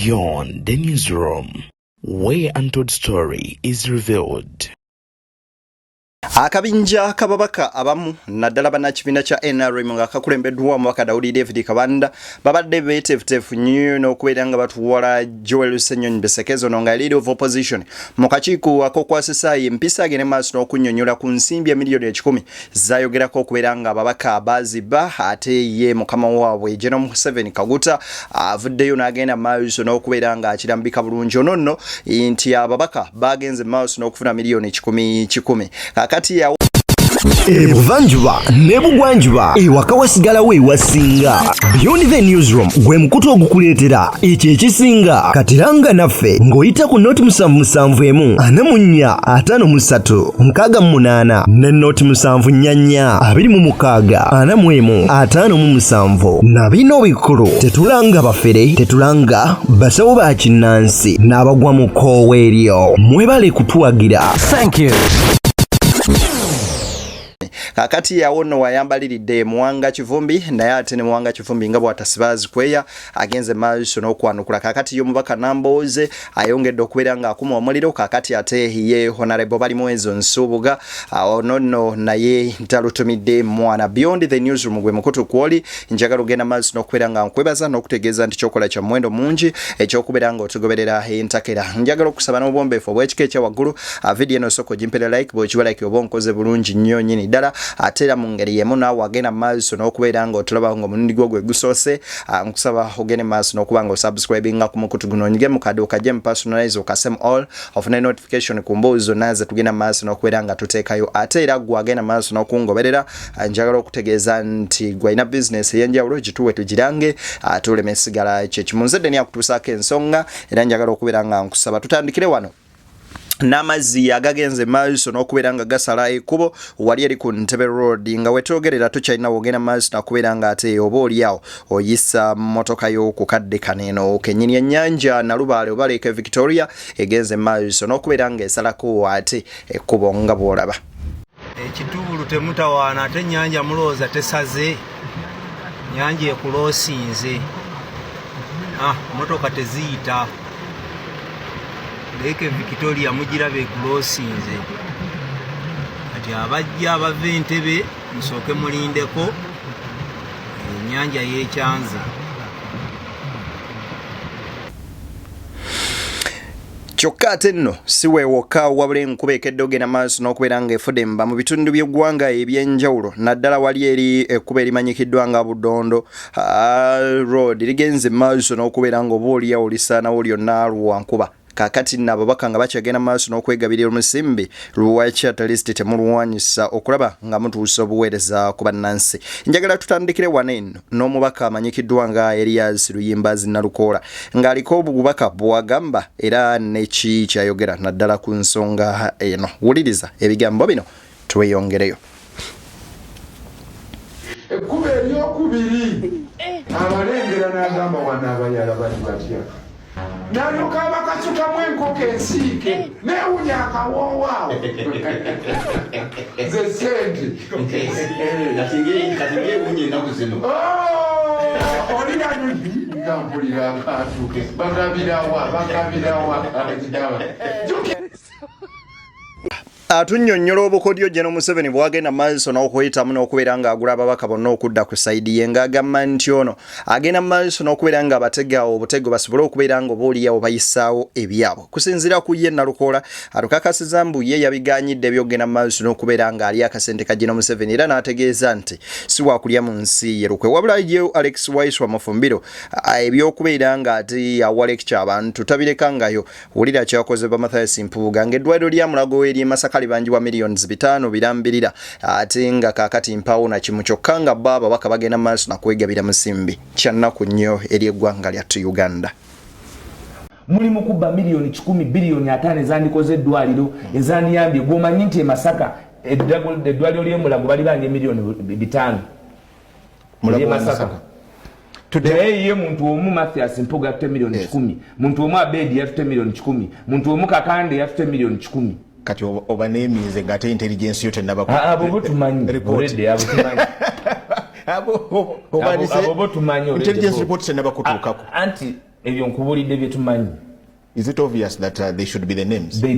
Beyond the newsroom, where untold story is revealed. Akabinja kababaka abamu naddala bannakibiina kya NRM nga kakulembeddwa omubaka Daudi David Kabanda babadde beeteefuteefu nnyo n'okubeera nga batuwala Joel Ssenyonyi Besekezo nga leader of opposition mu kakiiko ak'okwasisa empisa agende maaso n'okunnyonnyola ku nsimbi miliyoni 10 zaayogerako okubeera nga ababaka abaaziba ate ye mukama waabwe General Museveni Kaguta avuddeyo n'agenda maaso n'okubeera nga akirambika bulungi ono nno nti ababaka bagenze maaso n'okufuna miliyoni 10 kakati ya Ebuvanjuba nebugwanjuba ewaka wasigalawo ewasinga. Beyond the newsroom gwe mukutu ogukuleetera ekyo ekisinga katiranga naffe ng'oyita ku noti 771 44 53 ne noti 744 26 41 na bino bikulu tetulanga bafere tetulanga basawo ba kinnansi n'abagwa mu koowe eryo mwebale kutuwagira. Thank you. kakati yawo no wayambaliridde Muwanga Kivumbi naye ate ne Muwanga Kivumbi nga bwatasibazi kweya agenze maaso n'okwanukula kakati y'omubaka Nambooze ayongedde okubeera nga akuma omuliro kakati ate ye Honorable Balimwezo Nsubuga ono naye ntalutumidde mwana. Beyond the newsroom gwe mukutu kwoli njagala ogenda maaso n'okubeera nga nkwebaza n'okutegeeza nti kyokola kya muwendo mungi ekyokubeera nga otugoberera entakera. Njagala okusaba n'obwombeefu obw'ekika ekya waggulu video eno soko gimpere like bw'okiba like oba onkoze bulungi nnyo nnyini ddala atera mu ngeri yemu naawe agenda maaso n'okubeera nga otulaba nga omulundi gwo gwe gusoose nkusaba ogende maaso n'okuba nga osubscribinga ku mukutu guno onyige mu kade okajje mu personalize okasem all ofune notification ku mbuuzi zonna ze tugenda maaso n'okubeera nga tuteekayo ate era gwe agenda maaso n'okungoberera njagala okutegeeza nti gwe alina business ey'enjawulo gituwe tugirange tuleme sigala kyekimu. Nzedde ni akutuusaako ensonga era njagala okubeera nga nkusaba tutandikire wano n'amazzi agagenze maaso n'okubeera nga gasala ekkubo wali eri ku Ntebe Road nga wetwogerera tukyalina wogenda maaso n'okubeera nga ate oba oliawo oyisa mmotoka yo ku kadde kaneeno kennyini ennyanja Nalubaale oba Lake Victoria egenze maaso n'okubeera nga esalako ate ekkubo nga bw'olaba. Ekitubulu temutawaana ate ennyanja mulooza tesaze nnyanja ekuloosinze mmotoka teziyita Lake Victoria mugirabe kulosinze ati abajja abava Entebbe musooke mulindeko ennyanja y'ekyanze. Kyokka ate nno si weewoka wabula enkuba ekedde ogenda maaso n'okubeera nga efudde mba mu bitundu by'eggwanga eby'enjawulo naddala wali eri ekkuba erimanyikiddwa nga Budondo Road ligenze maaso n'okubeera nga oba oliawo lisaanawo lyonna lwankuba kakati n'ababaka nga bakyagenda maaso n'okwegabirira omusimbi lwaki at least temulwanyisa okulaba nga mutuusa obuweereza ku bannansi. Njagala tutandikire wano eno n'omubaka amanyikiddwa nga Elias Luyimbazi Nalukoola ng'aliko obubaka bwagamba era neki kyayogera naddala ku nsonga eno. Wuliriza ebigambo bino tweyongereyo. Ekkuba eryokubiri abalengera n'agamba wano abayala bali batya nalyoka abakasukamu enkoko ensiike neewunya akawoowa ze sente olirano ngampulira akantu bagabirawa atunnyonnyola obukodyo General Museveni bwagenda maaso n'okuyitamu n'okubeera nga agula ababaka bonna okudda ku sayidi ye ng'agamba nti ono agenda maaso n'okubeera nga abatega obutego basobole okubeera nga oba oliawo bayisaawo ebyabwe. Kusinziira ku ye Nalukoola atukakasiza mbu ye yabiganyidde ebyokugenda maaso n'okubeera nga ali akasente ka General Museveni era n'ategeeza nti si waakulya mu nsi ye lukwe wabula ye Alex Waiswa Mafumbiro ebyokubeera nga ati awalekya abantu tabirekangayo. Wulira kyakozebwa Mathias Mpuuga ng'eddwaliro lya Mulago eri Masaka libanjibwa milioni 5 birambirira ate nga kakati mpawo na kimu kyokka nga baba baka bagenda maaso nakwegabira musimbi kyannaku nnyo eri eggwanga lyattu Uganda. Mulimu kubba milioni 10 bilioni 5 ezandikoze eddwaliro ezandiyambye gwomanyi nti Masaka eddwaliro ly'Emulago bali banje milioni 5 Masaka. Today ye muntu omu Mathias Mpuuga afite milioni 10 muntu omu Abedi afite milioni 10 muntu omu Kakande afite milioni 10 kati oba nemize ngate intelligence yote nabako abo butumanyi already abo tumanyi abo tumanyi intelligence report se nabakutukako anti ebyo nkubulidde bye tumanyi. Is it obvious that they should be the names? They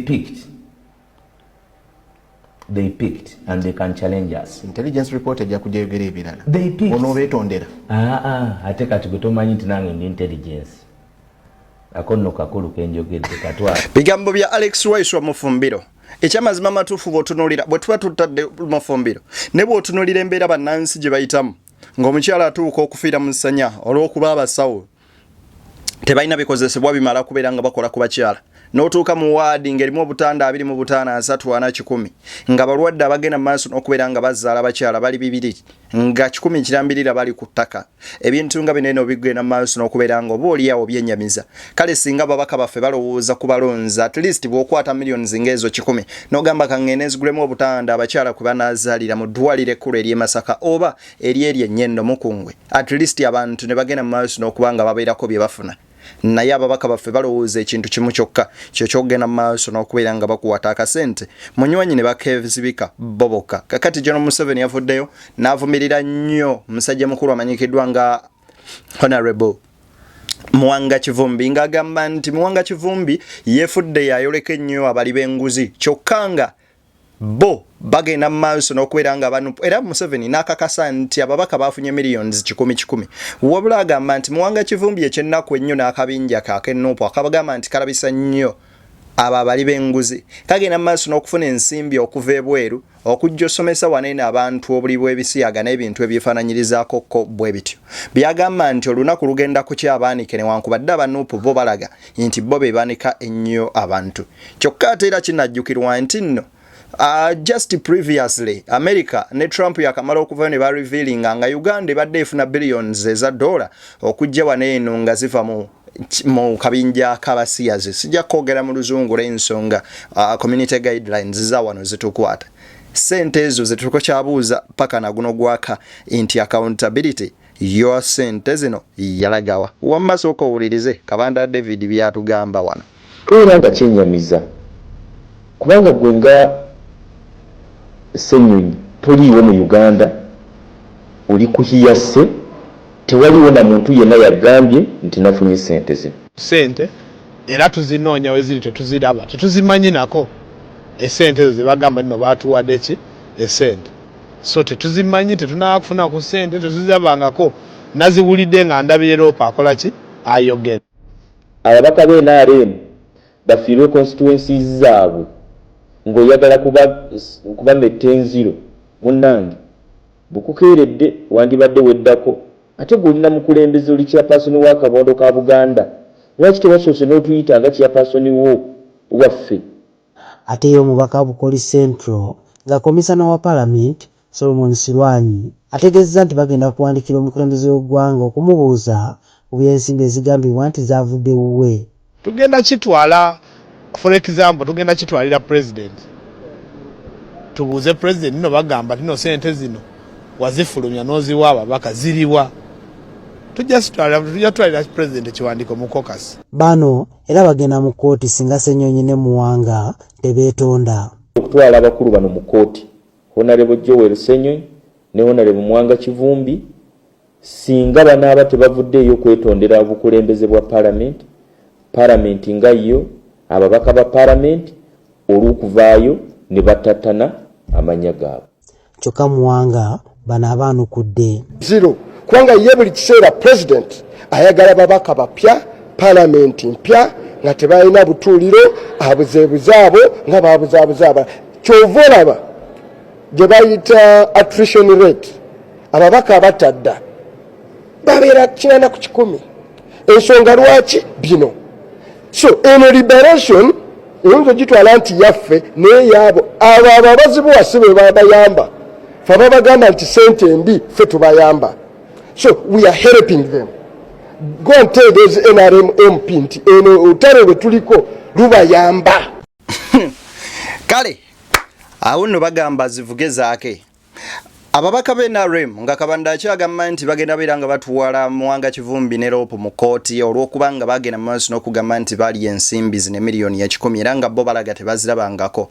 picked and they can challenge us. Intelligence report ejja kujja yogera ebirala. They picked. Ono beetondera. Ate kati gwe tomanyi nti nange ndi intelligence. Akonno kakulu kenjogedde katwala. Bigambo bya Alex Rice wa Mufumbiro. Ekyamazima matuufu bw'otunuulira bwe tuba tutadde Mufumbiro ne bw'otunuulira embeera bannansi gye bayitamu ng'omukyala atuuka okufiira mu ssanya olw'okuba abasawo tebalina bikozesebwa bimala kubeera nga bakola ku bakyala n'otuuka mu waadi ng'erimu obutanda 25 3 nga balwadde abagenda mu maaso n'okubeera nga bazzaala abakyala bali 2 nga 100 kirambirira bali ku ttaka ebintu nga binene obigenda mu maaso n'okubeera nga oboolyawo byennyamiza kale singa babaka baffe balowooza ku balonzi at least bw'okwata millions ng'ezo 10 n'ogamba kangende zigulemu obutanda abakyala kwe banaazaalira mu ddwaliro ekkulu ery'e Masaka oba ery'eryo Nnyendo Mukungwe at least abantu ne bagenda mu maaso n'okuba nga babeerako bye bafuna naye ababaka baffe balowooza ekintu kimu kyokka kyo kyogenda mu maaso n'okubeera nga bakuwata akasente munywanyi ne bakevzibika boboka kakati General Museveni yavuddeyo n'avumirira nnyo musajja mukulu amanyikiddwa nga Honorable Mwanga Kivumbi ng'agamba nti Mwanga Kivumbi yeefudde yayoleka ennyo abali b'enguzi kyokka nga bo bagenda mu maaso n'okubeera nga abantu era Museveni n'akakasa nti ababaka baafunye millions 10 wabula agamba nti Mwanga Kivumbi ekyennaku ennyo n'akabinja kaak'ennuupu akabagamba nti kalabisa nnyo abo abali b'enguzi kagenda mu maaso n'okufuna ensimbi okuva ebweru okujja osomesa wanene abantu obuli bw'ebisiyaga n'ebintu ebyefaananyirizaako bwe bityo byagamba nti olunaku lugenda ku kyabaanika newankubadde abanuupu bo balaga nti bo be baanika ennyo abantu kyokka ate era kinajjukirwa nti nno just previously America ne Trump yakamala okuva ne ba revealing nga Uganda ebadde efuna billions eza dollar okujja waneeno nga ziva mu kabinja kabasiyazi sijja kwogera mu luzungu l'ensonga community guidelines za wano zitukwata sente ezo zetukokyabuuza paka na guno gwaka nti accountability your sente zino yalagawa wamma sooka owulirize Kabanda David byatugamba wano era nga kyenyamiza kubanga gwe nga Senyonyi toliiwo mu Uganda oli kuhiyase tewaliwo na muntu yenna yagambye nti nafunye sente zino sente era tuzinoonya we ziri tetuziraba tetuzimanyi nako esente ezo zebagamba nno baatuwadde ki esente so tetuzimanyi tetunakufuna ku sente tetuzirabangako naziwulidde nga ndabire Loopa akola ki ayogera ababaka b'NRM bafiirwe constituencies zaabwe ng'oyagala kuba mettenziro munnange bukukeeredde wandibadde weddako ate gulina mukulembeze oli chairperson wa Kabondo ka Buganda lwaki tewasoose n'otuyita nga chairperson waffe ate yo mubaka Bukoli Central nga komisana wa Parliament Solomon Silwanyi ategeezezza nti bagenda kuwandikira omukulembeze w'eggwanga okumubuuza ku byensimbi ezigambibwa nti zavudde wuwe tugenda kitwala for example tugenda kitwalira president tubuuze president nino bagamba tino sente zino wazifulumya n'oziwa ababaka ziriwa tujja twalira president kiwandiko mu caucus bano era bagenda mu kooti singa Senyonyi ne Muwanga tebeetonda okutwala abakulu bano mu kooti Honorable Joel Senyonyi ne Honorable Mwanga Kivumbi singa banaaba tebavuddeeyo kwetondera obukulembeze bwa parliament nga yo ababaka ba parliament olw'okuvaayo ne batatana amanya gaabwe kyokka Muwanga bano abaanukudde zero kubanga ye buli kiseera president ayagala babaka bapya parliament mpya nga tebalina butuuliro abuzeebuze abo nga babuzaabuza aba kyova olaba gye bayita attrition rate ababaka abatadda babeera 9 ku 10 ensonga lwaki bino so eno liberation eyinza gitwala nti yaffe naye yaabo abo ababazibuwa si bwe babayamba fe babagamba nti sente mbi ffe tubayamba so we are helping them go and tell those NRM MP nti eno utale bwe tuliko lubayamba kale awo nno bagamba zivuge zaake ababaka b'NRM nga Kabanda akyagamba nti bagenda beera nga batuwala Mwanga Kivumbi ne Loopa mu kooti olw'okuba nga bagenda mu maaso n'okugamba nti baali ensimbi zine miliyoni ya 10 era nga bo balaga tebazirabangako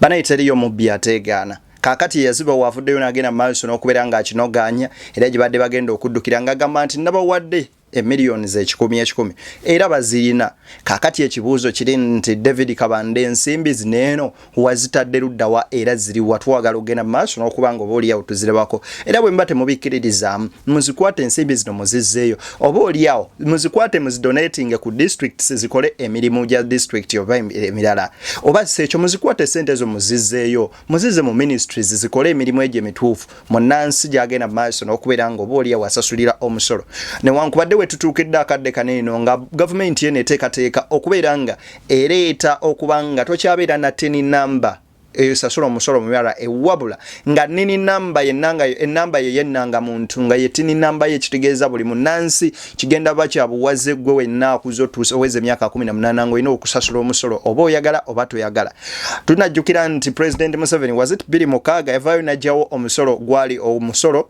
banayita eriyo mubbi ateegaana kakati yaziba wavuddeyo n'agenda mu maaso n'okubeera nga akinoganya era gye badde bagenda okuddukira ng'agamba nti nabawadde emiliyoni ze 10 era bazirina kakati ekibuuzo kiri nti David Kabande ensimbi zineeno wazitadde luddawa era ziri watwagala ogenda maaso n'okubanga obaoli awo tuzirabako era bwe mbate mubikiririzaamu muzikwate ensimbi zino muzizzeeyo oba oli awo muzikwate muzidonating ku districts zikole emirimu gya district oba emirala oba sekyo muzikwate sente zo muzizzeeyo muzize mu ministries zikole emirimu egyo emituufu munnansi gyagenda maaso n'okubeera nga oba oli awo asasulira omusolo newankubadde we tutuukidde akadde kaneno nga gavumenti yene eteekateeka okubeera nga ereeta okubanga tokyabeera na teni namba esasula omusolo mumyala ewabula nga nini namba enamba yennanga muntu nga yetini namba yekitegeeza buli munansi kigenda bakya buwaze gwe wennaku zo tuweze emyaka 18 ngo ino okusasula omusolo oba oyagala oba toyagala tunajjukira nti President Museveni was it 2006 yavaayo najjawo omusolo gwali omusolo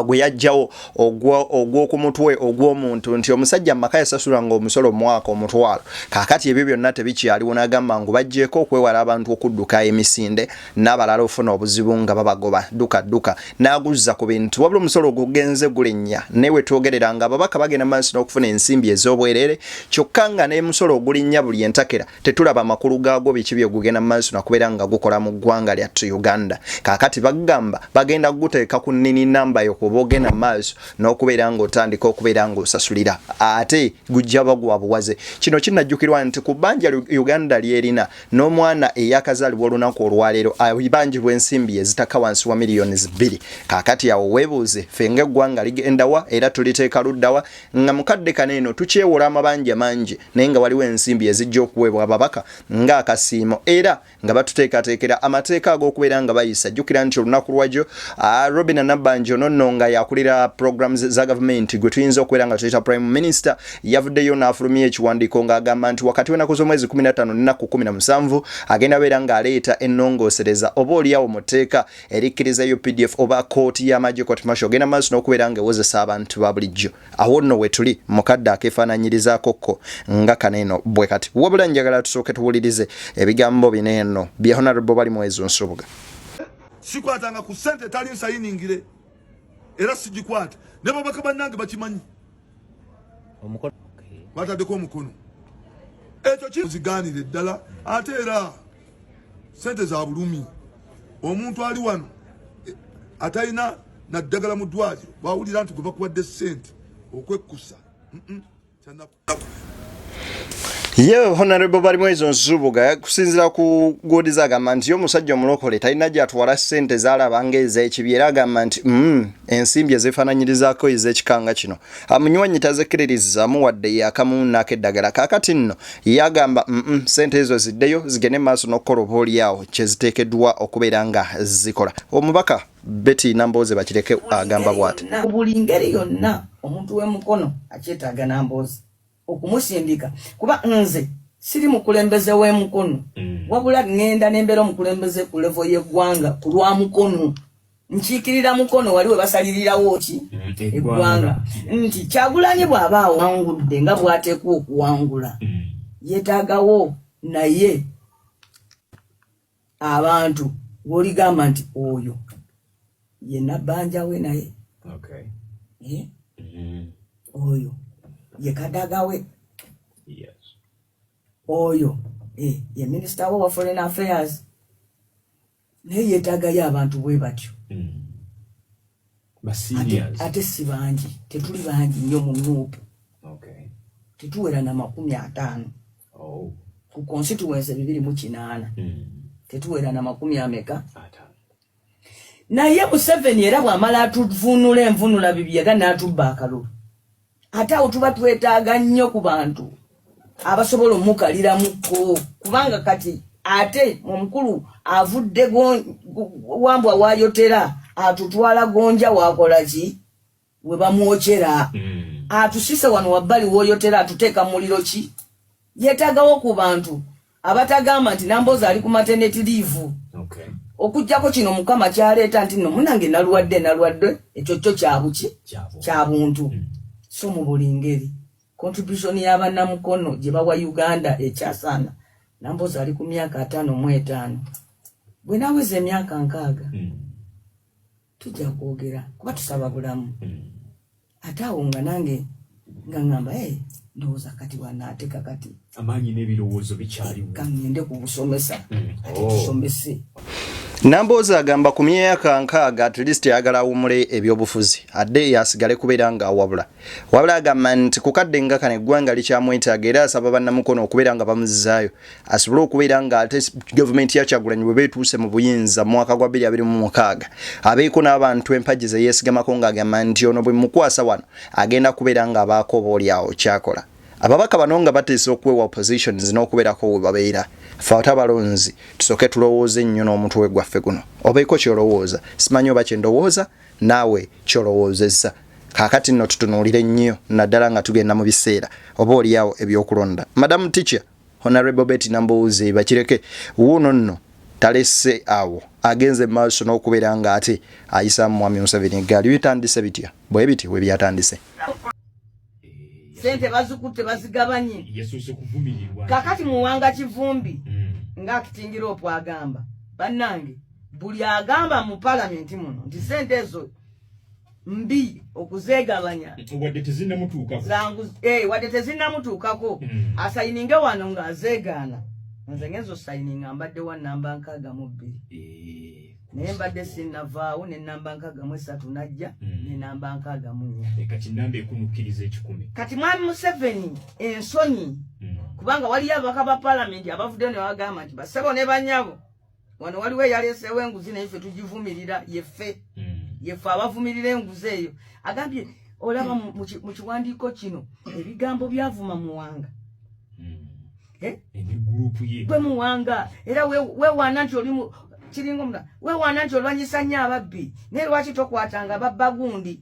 gwe yajjawo ogw'okumutwe ogw'omuntu nti omusajja maka yasasula nga omusolo mwaka omutwalo kakati ebyo byonna tebikyaliwo n'agamba ngu bajjeeko okwewala abantu okudduka emisinde n'abalala ofuna obuzibu nga babagoba dduka n'aguzza ku bintu wabula omusolo gugenze gulinnya newe twogerera nga ababaka bagenda maaso n'okufuna ensimbi ez'obwerere kyokka nga n'emusolo ogulinnya buli entakera tetulaba amakulu gaagwo biki bye gugenda maaso nakubeera nga gukola mu ggwanga lyattu Uganda kakati bagamba bagenda guteeka ku nnini namba kubogena maaso n'okubeera nga otandika okubeera nga osasulira ate gujja bagwa buwaze kino kinajjukirwa nti ku bbanja Uganda lyerina n'omwana eyakazaalibwa olunaku olwaleero abibanjibwa ensimbi ezitaka wansi wa miliyoni 2 kakati awo weebuuze fenga eggwanga ligendawa era tuliteeka luddawa nga mukadde kaneeno tukyewola amabanja mangi naye nga waliwo ensimbi ezijja okuweebwa ababaka ng'akasiimo era nga batuteekateekera amateeka ag'okubeera nga bayisa jjukira nti olunaku lwajjo Robin Nabanjo nga yakulira programs za government gwe tuyinza okubeera nga tuyita prime minister yavuddeyo n'afulumya ekiwandiiko ng'agamba nti wakati w'ennaku z'omwezi 15 n'ennaku 17 agenda beera ng'aleeta ennongoosereza oba oliawo mu tteeka erikkiriza UPDF oba kooti y'amagye court martial ogenda maaso n'okubeera ng'ewozesa abantu ba bulijjo awo nno we tuli mukadde akeefaananyirizaakokko nga kaneeno bwe kati wabula njagala tusooke tuwulirize ebigambo bineeno bya honorable bali mwezo Nsubuga sikwatanga ku ssente tali nsayiningire era sigikwata ne babaka bannange bakimanyi omukono bataddeko omukono ekyo kiziganire ddala ate era sente za bulumi omuntu ali wano atalina naddagala mu ddwaliro bawulira nti gwe bakuwadde sente okwekkusa Yo honorable Barimwezo Nsubuga kusinzira ku godiza agamba nti omusajja omulokole talina gyatwala ssente zaalabanga ez'ekibyera agamba nti ensimbi ezifaananyirizaako ez'ekikanga kino amunywanyi tazikiririzamu wadde yakamu n'akeddagala kaakati nno yagamba ssente ezo ziddeyo zigende maaso n'okukola oba oliawo kyeziteekeddwa okubeera nga zikola omubaka Betty Nambooze bakireke agamba bw'ati buli ngeri yonna omuntu w'emukono akyetaaga Nambooze okumusindika kuba nze siri mukulembeze w'emukono wabula ngenda n'embeera omukulembeze ku level y'eggwanga ku lwa mukono nkiikirira mukono waliwe basalirirawo ki eggwanga nti Kyagulanyi bw'aba awangudde nga bw'ateekwa okuwangula yeetaagawo naye abantu w'oligamba nti oyo yenna bbanja we naye oyo ye Kadagawe oyo ye Minister wa Foreign Affairs naye yeetaagayo abantu bwe batyo ate si bangi tetuli bangi nnyo mu nuupu tetuwera na 50 ku constituency 208 tetuwera na 50 naye Museveni era bw'amala atuvunula envunula bibi era n'atubba akalulu ate awo tuba twetaaga nnyo ku bantu abasobola omukaliramuko kubanga kati ate omukulu avudde wambwa wayotera atutwala Gonja wakola ki we bamwokyera atusise wano wabbali woyotera atuteeka muliro ki yeetaagawo ku bantu abatagamba nti Nambooze ali ku maternity leave okujjako kino mukama kyaleeta nti nno munange nalwadde ekyo kyo kyabuki kya buntu so mu buli ngeri contribution y'abannamukono gye bawa Uganda ekyasaana Nambooze ali ku myaka 55 bwe naweza emyaka 6 tujja kwogera kuba tusaba bulamu ate awo nga nange ngangamba ndowooza kati wanaateka kati amaanyi n'ebirowoozo bikyaliwo kangende kubusomesa tusomese. Nambooza agamba ku myaka nkaaga at least yagala awumule ebyobufuzi adde yasigale kubeera nga wabula agamba nti kukadde nga kane eggwanga likyamwetaaga era asaba bannamukono okubeera nga bamuzizaayo asobole okubeera nga ate gavumenti ya Kyagulanyi bwe beetuuse mu buyinza mu mwaka gwa 2026 abeeko n'abantu empagi ze yeesigamako ng'agamba nti ono bwe mukwasa wano agenda kubeera nga abaako obaolyawo kyakola. Ababaka bano nga bateesa okuwewa oppositions n'okubeerako we babeera ffe abalonzi tusooke tulowooze nnyo n'omutwe gwaffe guno obeeko kyolowooza simanyi oba kyendowooza naawe kyolowoozezza kaakati nno tutunuulire nnyo naddala nga tugenda mu biseera oba oliawo ebyokulonda. Madam Teacher Honorable Betty Nambooze bakireke wuuno nno talesse awo agenze maaso n'okubeera nga ate ayisaamu Mwami Museveni eggaali bitandise bitya bwe biti we byatandise sente bazikutte bazigabanye yasose kuvumirirwa kakati muwanga kivumbi nga kitingira opwagamba bannange buli agamba mu parliament muno nti sente ezo mbi okuzegabanya wadde tezinnamutuukako wadde tezinnamutuukako asayininge wano nga azeegaana nze ngenzo sayininga mbadde wa namba nkaaga mu bbiri naye mbadde sinnavaawo ne namba nkaaga mu esatu najja ne namba nkaaga mu nnya kati namba ekunukkiriza 10 kati Mwami Museveni ensonyi kubanga waliyo abaka ba parliament abavuddeyo ne bagamba nti basebo ne banyabo wano waliwo eyaleeseewo enguzi naye ffe tugivumirira yeffe abavumirira enguzi eyo agambye olaba mu kiwandiiko kino ebigambo byavuma muwanga gurupu ye gwe muwanga era wewaana nti oli kiringa omula wewaana nti olwanyisa nnyo ababbi naye lwaki tokwatanga babba gundi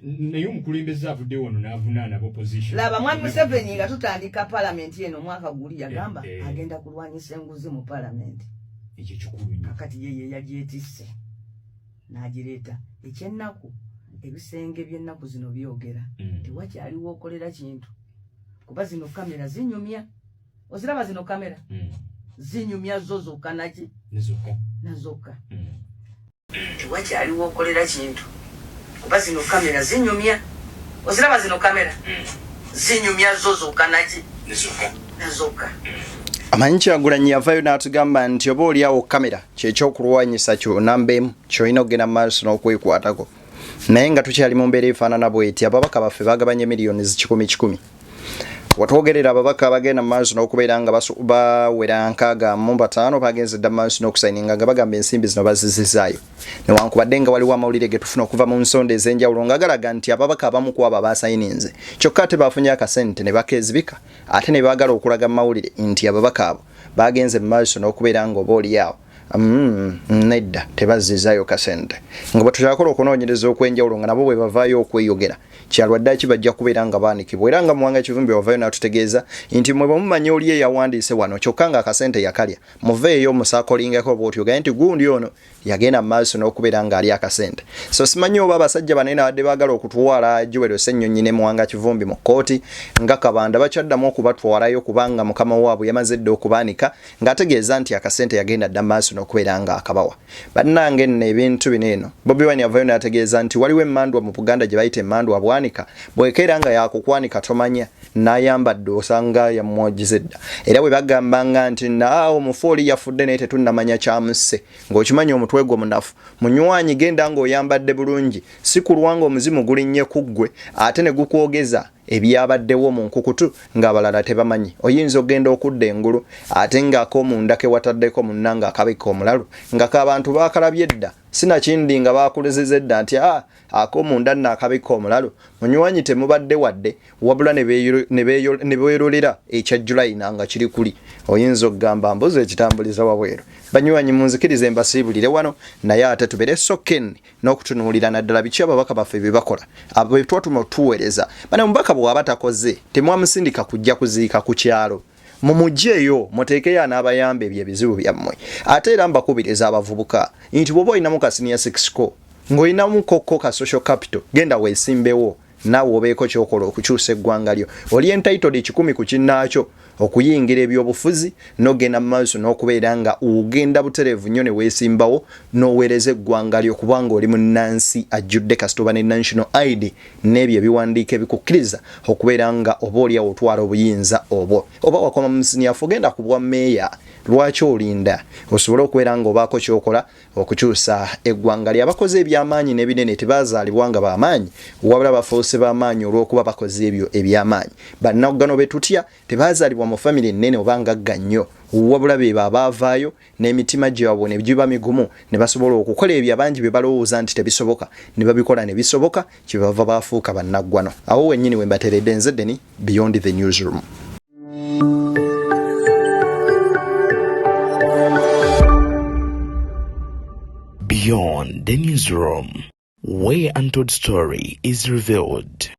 naye omukulembeze avudde wano n'avunaana opposition laba Mwami Museveni nga tutandika palamenti eno omwaka guli yagamba agenda kulwanyisa enguzi mu palamenti ekyo kikulu nnyo kakati yeye yagyetisse n'agireeta ekyennaku ebisenge by'ennaku zino byogera tewakyaliwo okolera kintu kuba zino kamera zinyumya oziraba zino kamera zinyumya zo zokka naki nazokka tewakyaliwo okolera kintu kuba zino kamera zinyumya oziraba zino kamera zinyumya zo zokka naki nazokka. Amanyi Kyagulanyi yavaayo n'atugamba nti oba oliawo kamera kyekyokulwanyisa kyo namba emu kyolina okugenda mu maaso n'okwekwatako naye nga tukyali mu mbeera efaanana bw'eti ababaka baffe bagabanye miliyoni 10,000 watwogerera ababaka bagenda mu maaso n'okubeera nga bawera nkaaga mu 5 bagenze dda mu maaso n'okusayininga nga bagamba ensimbi zino bazizizaayo newankubadde nga waliwo amawulire ge tufuna okuva mu nsonda ez'enjawulo nga galaga nti ababaka abamu ku abo abasayininze kyokka ate baafunye akasente ne bakeezibika ate ne baagala okulaga mu mawulire nti ababaka abo bagenze mu maaso n'okubeera nga oba oliawo nedda tebazizaayo kasente nga bwe tukyakola okunoonyereza okwenjawulo nga nabo bwe bavaayo okweyogera kyalwadde kibajja kubeera nga baanikibwa era nga Muwanga Kivumbi wavaayo n'atutegeeza nti mwe bamumanya oli eyawandiise wano kyokka nga akasente yakalya muveeyo musaakolingako bw'otyo gaye nti gundi ono yagenda mu maaso n'okubeera nga ali akasente so simanyi oba abasajja banene abadde baagala okutwala Joel Ssennyonyi ne Muwanga Kivumbi mu kkooti nga Kabanda bakyaddamu okubatwalayo kubanga mukama waabwe yamaze dda okubaanika ng'ategeeza nti akasente yagenda dda mu maaso n'okubeera nga akabawa bannange nno ebintu bino eno Bobi Wine yavaayo n'ategeeza nti waliwo emmandwa mu Buganda gye bayita emmandwa bwanika bwekeera nga yakukwanika tomanya n'ayambadde osanga yamwogize dda era bwe bagambanga nti naawe omufu oli yafudde naye tetunnamanya kyamusse ng'okimanyi omutwe gwo munafu munywanyi genda ng'oyambadde bulungi si kulwanga omuzimu gulinnye ku ggwe ate ne gukwogeza ebyabaddewo mu nkukutu ng'abalala tebamanyi oyinza okgenda okudda engulu ate ng'akoomunda ke wataddeko munnanga akabika omulalu nga k'abantu baakalabye dda sinakindi nga baakulezeza edda nti akoomunda nno akabika omulalu munywanyi temubadde wadde wabula ne beerolera ekya Julayina nga kiri kuli oyinza okugamba mbuzi ekitambuliza wabweru banywanyi munzikirize mbasiibulire wano naye ate tubere sokken n'okutunuulira naddala biki ababaka baffe bye bakola abo bye twatuma otuweereza bane mubaka bw'aba takoze temwamusindika kujja kuziika ku kyalo mumujeyo muteekeyo n'abayambe ebizibu byammwe ate era mbakubiriza abavubuka nti bw'oba olinamu ka senior 6 ko ng'olinamu kokko ka social capital genda weesimbewo naawe obeeko kyokola okukyusa eggwanga lyo. Oli entitled 10 ku kinnaakyo okuyingira ebyobufuzi n'ogenda mu maaso n'okubeera nga ugenda butereevu nnyo ne weesimbawo n'oweereza eggwanga lyo kubanga oli munnansi ajjudde kasitoba ne national ID n'ebyo ebiwandiiko ebikukkiriza okubeera nga oba oliawo otwala obuyinza obwo. Oba wakoma mu musinyafu ogenda ku bwa meeya, lwaki olinda osobole okubeera nga obaako kyokola okukyusa eggwanga lyo. Abakoze ebyamaanyi n'ebinene tebaazaalibwa nga b'amaanyi wabula bafuuse b'amaanyi olw'okuba bakoze ebyo ebyamaanyi. Bannaggano be tutya tebaazaalibwa mu famire ennene oba ngagga nnyo wabula be baavaayo n'emitima gyabwe ne giba migumu ne basobola okukola ebyo abangi bye balowooza nti tebisoboka ne babikola ne bisoboka kyebava baafuuka bannaggwano. Awo wennyini we mbateredde nze Deni, Beyond the Newsroom. Beyond the Newsroom, where untold story is revealed.